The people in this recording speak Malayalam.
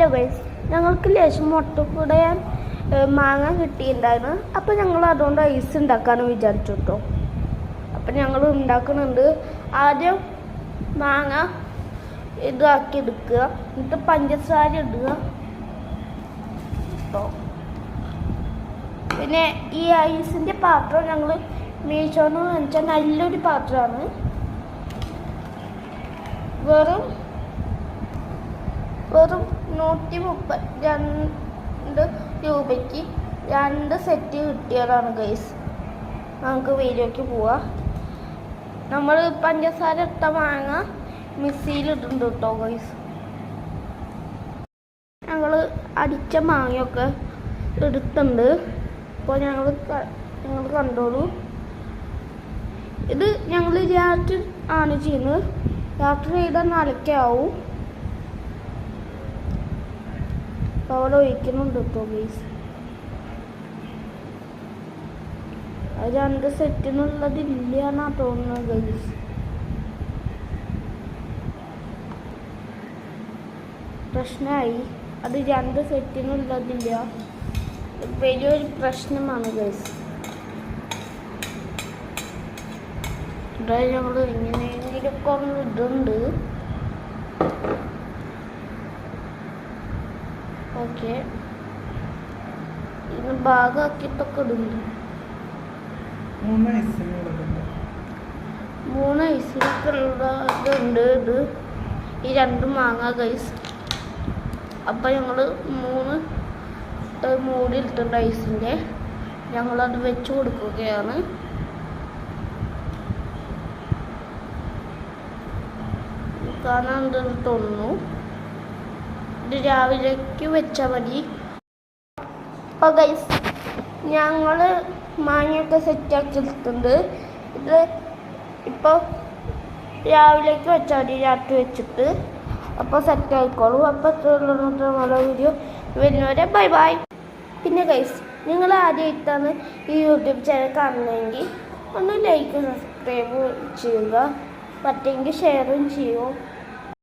ഹലോ ഗൈസ്, ഞങ്ങൾക്ക് ലേശം മുട്ടക്കുടയാൻ മാങ്ങ കിട്ടിയിട്ടുണ്ടായിരുന്നു. അപ്പോൾ ഞങ്ങൾ അതുകൊണ്ട് ഐസ് ഉണ്ടാക്കാമെന്ന് വിചാരിച്ചു കേട്ടോ. അപ്പം ഞങ്ങൾ ഉണ്ടാക്കുന്നുണ്ട്. ആദ്യം മാങ്ങ ഇതാക്കി എടുക്കുക, എന്നിട്ട് പഞ്ചസാര ഇടുക കേട്ടോ. പിന്നെ ഈ ഐസിൻ്റെ പാത്രം ഞങ്ങൾ മീഷോന്ന് വെച്ചാൽ നല്ലൊരു പാത്രമാണ്. വെറും 132 രൂപയ്ക്ക് 2 സെറ്റ് കിട്ടിയതാണ് ഗൈസ്. നമുക്ക് വീഡിയോയ്ക്ക് പോവാം. നമ്മൾ പഞ്ചസാര ഇട്ട മാങ്ങ മിക്സിയിലിട്ടുണ്ട് കേട്ടോ ഗൈസ്. ഞങ്ങൾ അടിച്ച മാങ്ങയൊക്കെ എടുത്തുണ്ട്. അപ്പോൾ ഞങ്ങൾ കണ്ടോളൂ. ഇത് ഞങ്ങൾ രാത്രി ആണ് ചെയ്യുന്നത്. രാത്രി ചെയ്താൽ നാളേക്കാവും. അവിടെ ഒഴിക്കുന്നുണ്ട് കേട്ടോ ഗൈസ്. അത് 2 സെറ്റിനുള്ളതില്ല എന്നാ തോന്നുന്നത് ഗൈസ്. പ്രശ്നമായി, അത് 2 സെറ്റിനുള്ളതില്ല. വലിയൊരു പ്രശ്നമാണ് ഗൈസ്. ഇവിടെ ഞങ്ങൾ എങ്ങനെയെങ്കിലൊക്കെ ഒന്ന് ഇടുന്നുണ്ട്. ഓക്കെ, ഇതിന് ഭാഗമാക്കിയിട്ടൊക്കെ ഇടുന്നു. 3 ഐസിലൊക്കെ ഉള്ളതുണ്ട്. ഇത് ഈ 2 മാങ്ങ ഗൈസ്. അപ്പം ഞങ്ങൾ 3 മൂടി ഇട്ടിട്ടുണ്ട് ഐസിൻ്റെ. ഞങ്ങളത് വെച്ച് കൊടുക്കുകയാണ്. കാണാൻ തോന്നുന്നു. ഇത് രാവിലേക്ക് വെച്ചാൽ മതി. അപ്പോൾ ഗൈസ്, ഞങ്ങൾ മാങ്ങയൊക്കെ സെറ്റാക്കി എടുത്തിട്ടുണ്ട്. ഇത് ഇപ്പോൾ രാവിലേക്ക് വെച്ചാൽ മതി, രാത്രി വെച്ചിട്ട്. അപ്പോൾ സെറ്റ് ആയിക്കോളൂ. അപ്പോൾ നല്ല വീഡിയോ വരുന്നവരെ ബൈ ബൈ. പിന്നെ ഗൈസ്, നിങ്ങൾ ആദ്യമായിട്ടാണ് ഈ യൂട്യൂബ് ചാനൽ കാണുന്നതെങ്കിൽ ഒന്ന് ലൈക്ക് സബ്സ്ക്രൈബ് ചെയ്യുക. പറ്റുമെങ്കിൽ ഷെയറും ചെയ്യൂ.